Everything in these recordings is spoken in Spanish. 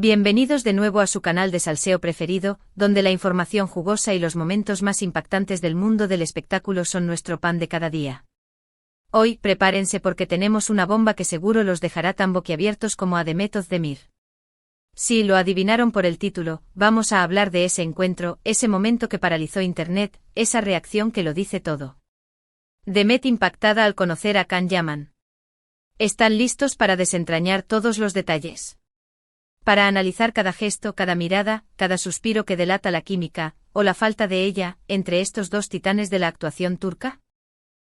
Bienvenidos de nuevo a su canal de salseo preferido, donde la información jugosa y los momentos más impactantes del mundo del espectáculo son nuestro pan de cada día. Hoy, prepárense porque tenemos una bomba que seguro los dejará tan boquiabiertos como a Demet Özdemir. Si lo adivinaron por el título, vamos a hablar de ese encuentro, ese momento que paralizó Internet, esa reacción que lo dice todo. Demet impactada al conocer a Can Yaman. ¿Están listos para desentrañar todos los detalles? Para analizar cada gesto, cada mirada, cada suspiro que delata la química, o la falta de ella, entre estos dos titanes de la actuación turca?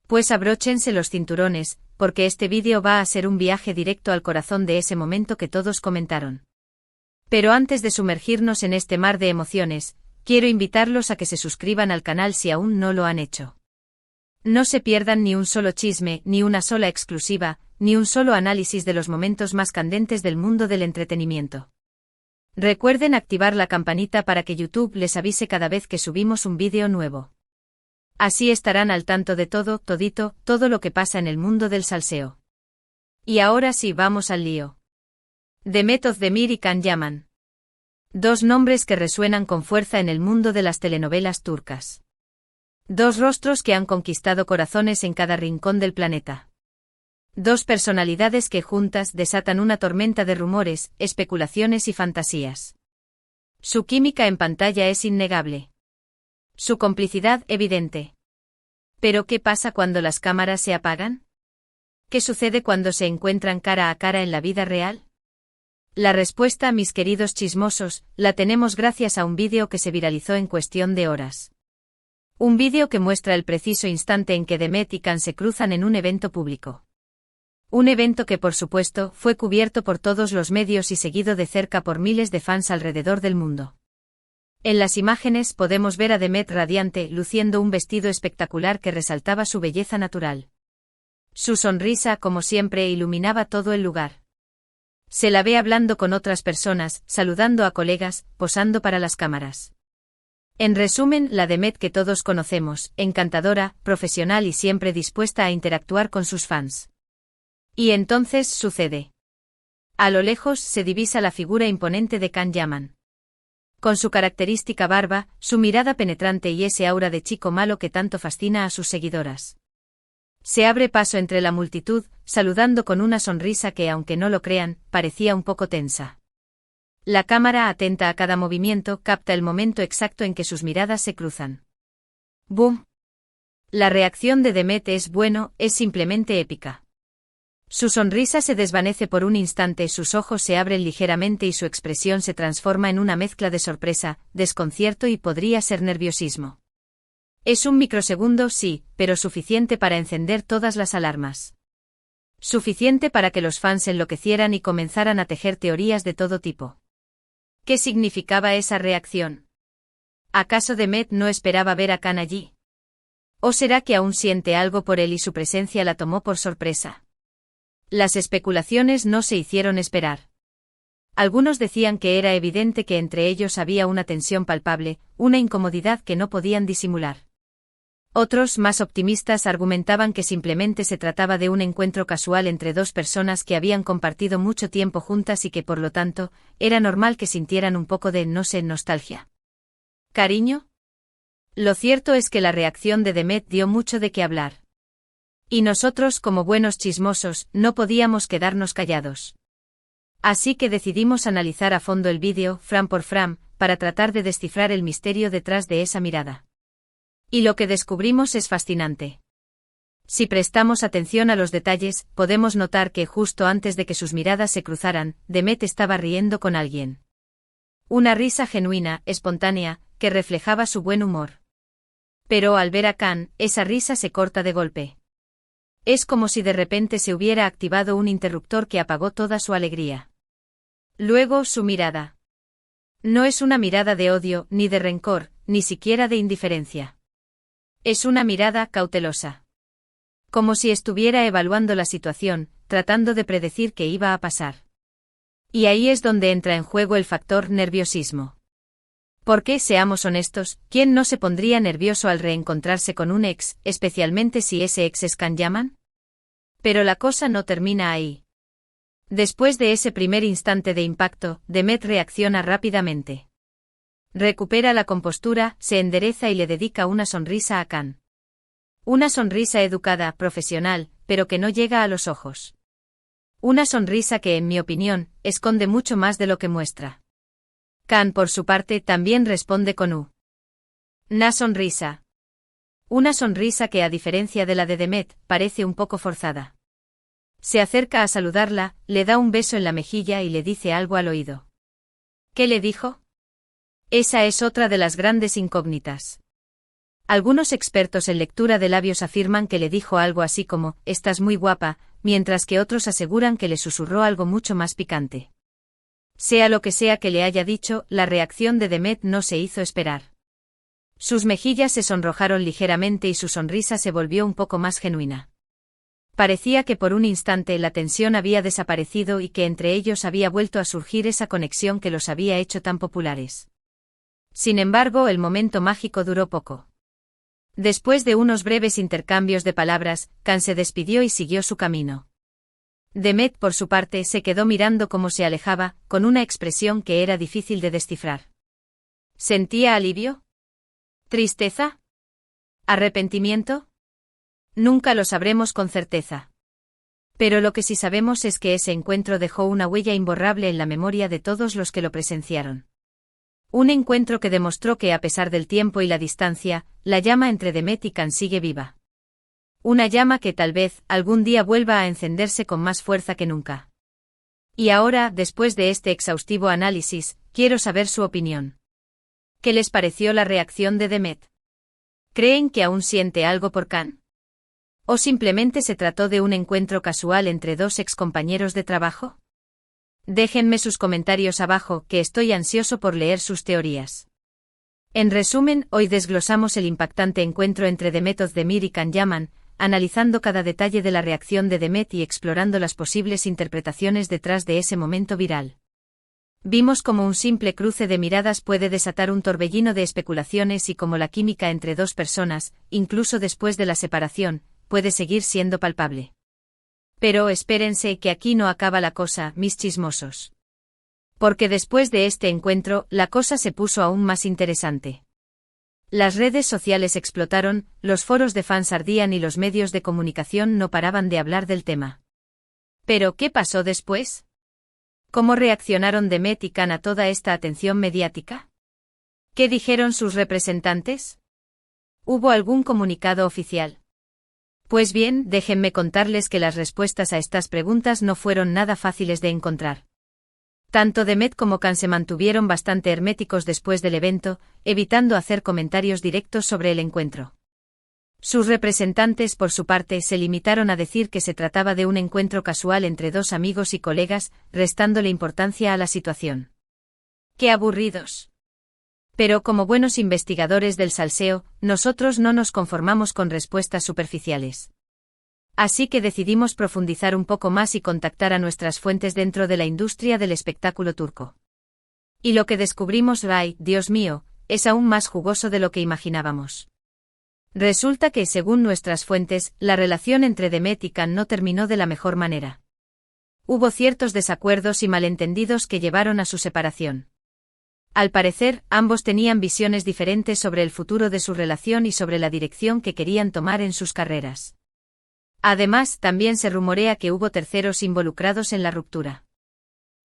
Pues abróchense los cinturones, porque este vídeo va a ser un viaje directo al corazón de ese momento que todos comentaron. Pero antes de sumergirnos en este mar de emociones, quiero invitarlos a que se suscriban al canal si aún no lo han hecho. No se pierdan ni un solo chisme, ni una sola exclusiva, ni un solo análisis de los momentos más candentes del mundo del entretenimiento. Recuerden activar la campanita para que YouTube les avise cada vez que subimos un vídeo nuevo. Así estarán al tanto de todo lo que pasa en el mundo del salseo. Y ahora sí, vamos al lío. Demet Özdemir y Can Yaman. Dos nombres que resuenan con fuerza en el mundo de las telenovelas turcas. Dos rostros que han conquistado corazones en cada rincón del planeta. Dos personalidades que juntas desatan una tormenta de rumores, especulaciones y fantasías. Su química en pantalla es innegable. Su complicidad evidente. ¿Pero qué pasa cuando las cámaras se apagan? ¿Qué sucede cuando se encuentran cara a cara en la vida real? La respuesta, mis queridos chismosos, la tenemos gracias a un vídeo que se viralizó en cuestión de horas. Un vídeo que muestra el preciso instante en que Demet y Can se cruzan en un evento público. Un evento que por supuesto fue cubierto por todos los medios y seguido de cerca por miles de fans alrededor del mundo. En las imágenes podemos ver a Demet radiante, luciendo un vestido espectacular que resaltaba su belleza natural. Su sonrisa, como siempre, iluminaba todo el lugar. Se la ve hablando con otras personas, saludando a colegas, posando para las cámaras. En resumen, la Demet que todos conocemos, encantadora, profesional y siempre dispuesta a interactuar con sus fans. Y entonces sucede. A lo lejos se divisa la figura imponente de Can Yaman. Con su característica barba, su mirada penetrante y ese aura de chico malo que tanto fascina a sus seguidoras. Se abre paso entre la multitud, saludando con una sonrisa que, aunque no lo crean, parecía un poco tensa. La cámara, atenta a cada movimiento, capta el momento exacto en que sus miradas se cruzan. ¡Boom! La reacción de Demet es simplemente épica. Su sonrisa se desvanece por un instante, sus ojos se abren ligeramente y su expresión se transforma en una mezcla de sorpresa, desconcierto y podría ser nerviosismo. Es un microsegundo, sí, pero suficiente para encender todas las alarmas. Suficiente para que los fans enloquecieran y comenzaran a tejer teorías de todo tipo. ¿Qué significaba esa reacción? ¿Acaso Demet no esperaba ver a Can allí? ¿O será que aún siente algo por él y su presencia la tomó por sorpresa? Las especulaciones no se hicieron esperar. Algunos decían que era evidente que entre ellos había una tensión palpable, una incomodidad que no podían disimular. Otros, más optimistas, argumentaban que simplemente se trataba de un encuentro casual entre dos personas que habían compartido mucho tiempo juntas y que por lo tanto, era normal que sintieran un poco de, nostalgia. ¿Cariño? Lo cierto es que la reacción de Demet dio mucho de qué hablar. Y nosotros, como buenos chismosos, no podíamos quedarnos callados. Así que decidimos analizar a fondo el vídeo, frame por frame, para tratar de descifrar el misterio detrás de esa mirada. Y lo que descubrimos es fascinante. Si prestamos atención a los detalles, podemos notar que justo antes de que sus miradas se cruzaran, Demet estaba riendo con alguien. Una risa genuina, espontánea, que reflejaba su buen humor. Pero al ver a Can, esa risa se corta de golpe. Es como si de repente se hubiera activado un interruptor que apagó toda su alegría. Luego su mirada. No es una mirada de odio, ni de rencor, ni siquiera de indiferencia. Es una mirada cautelosa. Como si estuviera evaluando la situación, tratando de predecir qué iba a pasar. Y ahí es donde entra en juego el factor nerviosismo. Porque, seamos honestos, ¿quién no se pondría nervioso al reencontrarse con un ex, especialmente si ese ex es Can Yaman? Pero la cosa no termina ahí. Después de ese primer instante de impacto, Demet reacciona rápidamente. Recupera la compostura, se endereza y le dedica una sonrisa a Khan. Una sonrisa educada, profesional, pero que no llega a los ojos. Una sonrisa que, en mi opinión, esconde mucho más de lo que muestra. Khan, por su parte, también responde con una sonrisa. Una sonrisa que, a diferencia de la de Demet, parece un poco forzada. Se acerca a saludarla, le da un beso en la mejilla y le dice algo al oído. ¿Qué le dijo? Esa es otra de las grandes incógnitas. Algunos expertos en lectura de labios afirman que le dijo algo así como, «Estás muy guapa», mientras que otros aseguran que le susurró algo mucho más picante. Sea lo que sea que le haya dicho, la reacción de Demet no se hizo esperar. Sus mejillas se sonrojaron ligeramente y su sonrisa se volvió un poco más genuina. Parecía que por un instante la tensión había desaparecido y que entre ellos había vuelto a surgir esa conexión que los había hecho tan populares. Sin embargo, el momento mágico duró poco. Después de unos breves intercambios de palabras, Khan se despidió y siguió su camino. Demet, por su parte, se quedó mirando cómo se alejaba, con una expresión que era difícil de descifrar. ¿Sentía alivio? ¿Tristeza? ¿Arrepentimiento? Nunca lo sabremos con certeza. Pero lo que sí sabemos es que ese encuentro dejó una huella imborrable en la memoria de todos los que lo presenciaron. Un encuentro que demostró que, a pesar del tiempo y la distancia, la llama entre Demet y Khan sigue viva. Una llama que tal vez, algún día vuelva a encenderse con más fuerza que nunca. Y ahora, después de este exhaustivo análisis, quiero saber su opinión. ¿Qué les pareció la reacción de Demet? ¿Creen que aún siente algo por Khan? ¿O simplemente se trató de un encuentro casual entre dos excompañeros de trabajo? Déjenme sus comentarios abajo, que estoy ansioso por leer sus teorías. En resumen, hoy desglosamos el impactante encuentro entre Demet Özdemir y Can Yaman, analizando cada detalle de la reacción de Demet y explorando las posibles interpretaciones detrás de ese momento viral. Vimos cómo un simple cruce de miradas puede desatar un torbellino de especulaciones y cómo la química entre dos personas, incluso después de la separación, puede seguir siendo palpable. Pero espérense que aquí no acaba la cosa, mis chismosos. Porque después de este encuentro, la cosa se puso aún más interesante. Las redes sociales explotaron, los foros de fans ardían y los medios de comunicación no paraban de hablar del tema. ¿Pero qué pasó después? ¿Cómo reaccionaron Demet y Khan a toda esta atención mediática? ¿Qué dijeron sus representantes? ¿Hubo algún comunicado oficial? Pues bien, déjenme contarles que las respuestas a estas preguntas no fueron nada fáciles de encontrar. Tanto Demet como Khan se mantuvieron bastante herméticos después del evento, evitando hacer comentarios directos sobre el encuentro. Sus representantes, por su parte, se limitaron a decir que se trataba de un encuentro casual entre dos amigos y colegas, restándole importancia a la situación. ¡Qué aburridos! Pero como buenos investigadores del salseo, nosotros no nos conformamos con respuestas superficiales. Así que decidimos profundizar un poco más y contactar a nuestras fuentes dentro de la industria del espectáculo turco. Y lo que descubrimos, ay, Dios mío, es aún más jugoso de lo que imaginábamos. Resulta que, según nuestras fuentes, la relación entre Demet y Khan no terminó de la mejor manera. Hubo ciertos desacuerdos y malentendidos que llevaron a su separación. Al parecer, ambos tenían visiones diferentes sobre el futuro de su relación y sobre la dirección que querían tomar en sus carreras. Además, también se rumorea que hubo terceros involucrados en la ruptura.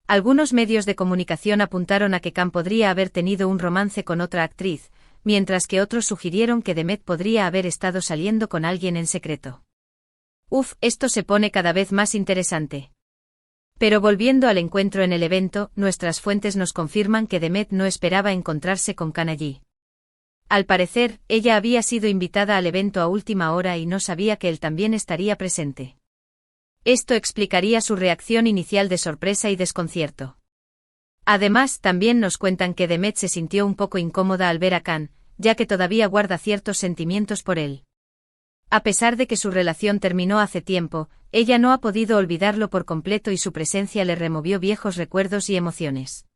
Algunos medios de comunicación apuntaron a que Khan podría haber tenido un romance con otra actriz, mientras que otros sugirieron que Demet podría haber estado saliendo con alguien en secreto. Esto se pone cada vez más interesante. Pero volviendo al encuentro en el evento, nuestras fuentes nos confirman que Demet no esperaba encontrarse con Khan allí. Al parecer, ella había sido invitada al evento a última hora y no sabía que él también estaría presente. Esto explicaría su reacción inicial de sorpresa y desconcierto. Además, también nos cuentan que Demet se sintió un poco incómoda al ver a Khan, ya que todavía guarda ciertos sentimientos por él. A pesar de que su relación terminó hace tiempo, ella no ha podido olvidarlo por completo y su presencia le removió viejos recuerdos y emociones.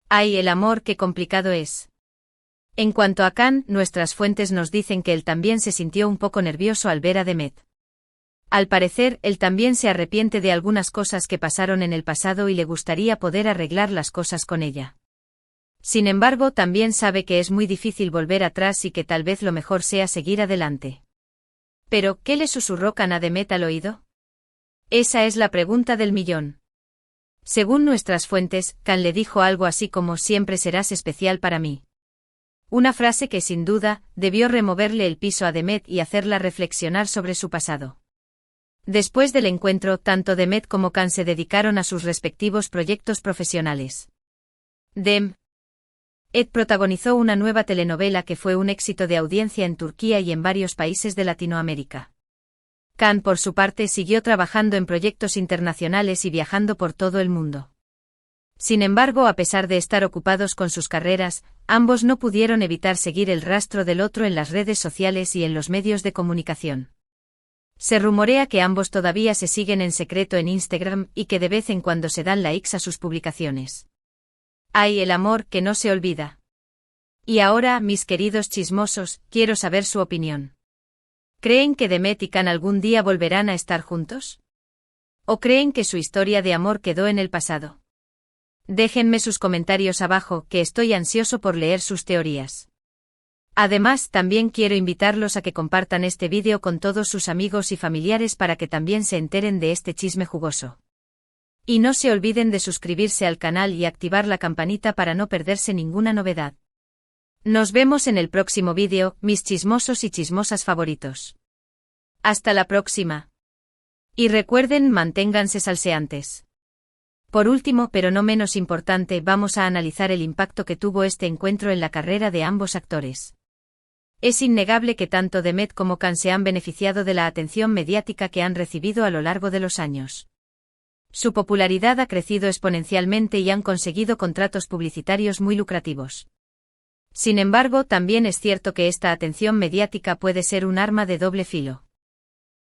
¡Ay, el amor, qué complicado es! En cuanto a Khan, nuestras fuentes nos dicen que él también se sintió un poco nervioso al ver a Demet. Al parecer, él también se arrepiente de algunas cosas que pasaron en el pasado y le gustaría poder arreglar las cosas con ella. Sin embargo, también sabe que es muy difícil volver atrás y que tal vez lo mejor sea seguir adelante. Pero, ¿qué le susurró Khan a Demet al oído? Esa es la pregunta del millón. Según nuestras fuentes, Khan le dijo algo así como siempre serás especial para mí. Una frase que sin duda, debió removerle el piso a Demet y hacerla reflexionar sobre su pasado. Después del encuentro, tanto Demet como Khan se dedicaron a sus respectivos proyectos profesionales. Demet protagonizó una nueva telenovela que fue un éxito de audiencia en Turquía y en varios países de Latinoamérica. Khan, por su parte, siguió trabajando en proyectos internacionales y viajando por todo el mundo. Sin embargo, a pesar de estar ocupados con sus carreras, ambos no pudieron evitar seguir el rastro del otro en las redes sociales y en los medios de comunicación. Se rumorea que ambos todavía se siguen en secreto en Instagram y que de vez en cuando se dan likes a sus publicaciones. ¡Ay, el amor que no se olvida! Y ahora, mis queridos chismosos, quiero saber su opinión. ¿Creen que Demet y Khan algún día volverán a estar juntos? ¿O creen que su historia de amor quedó en el pasado? Déjenme sus comentarios abajo, que estoy ansioso por leer sus teorías. Además, también quiero invitarlos a que compartan este vídeo con todos sus amigos y familiares para que también se enteren de este chisme jugoso. Y no se olviden de suscribirse al canal y activar la campanita para no perderse ninguna novedad. Nos vemos en el próximo vídeo, mis chismosos y chismosas favoritos. Hasta la próxima. Y recuerden, manténganse salseantes. Por último, pero no menos importante, vamos a analizar el impacto que tuvo este encuentro en la carrera de ambos actores. Es innegable que tanto Demet como Khan se han beneficiado de la atención mediática que han recibido a lo largo de los años. Su popularidad ha crecido exponencialmente y han conseguido contratos publicitarios muy lucrativos. Sin embargo, también es cierto que esta atención mediática puede ser un arma de doble filo.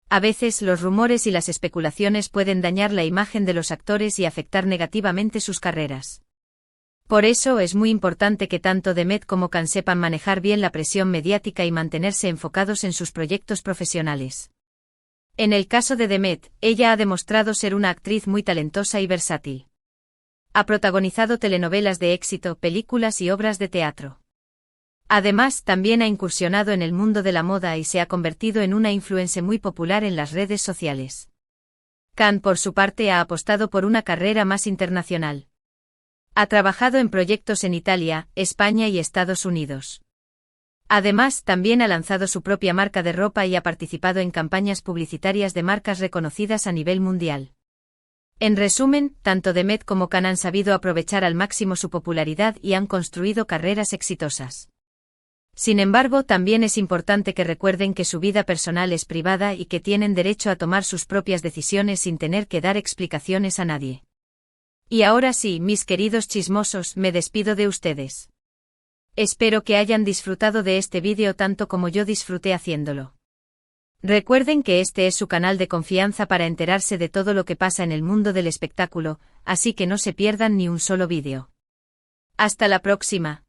A veces los rumores y las especulaciones pueden dañar la imagen de los actores y afectar negativamente sus carreras. Por eso es muy importante que tanto Demet como Khan sepan manejar bien la presión mediática y mantenerse enfocados en sus proyectos profesionales. En el caso de Demet, ella ha demostrado ser una actriz muy talentosa y versátil. Ha protagonizado telenovelas de éxito, películas y obras de teatro. Además, también ha incursionado en el mundo de la moda y se ha convertido en una influencer muy popular en las redes sociales. Khan, por su parte, ha apostado por una carrera más internacional. Ha trabajado en proyectos en Italia, España y Estados Unidos. Además, también ha lanzado su propia marca de ropa y ha participado en campañas publicitarias de marcas reconocidas a nivel mundial. En resumen, tanto Demet como Khan han sabido aprovechar al máximo su popularidad y han construido carreras exitosas. Sin embargo, también es importante que recuerden que su vida personal es privada y que tienen derecho a tomar sus propias decisiones sin tener que dar explicaciones a nadie. Y ahora sí, mis queridos chismosos, me despido de ustedes. Espero que hayan disfrutado de este vídeo tanto como yo disfruté haciéndolo. Recuerden que este es su canal de confianza para enterarse de todo lo que pasa en el mundo del espectáculo, así que no se pierdan ni un solo vídeo. Hasta la próxima.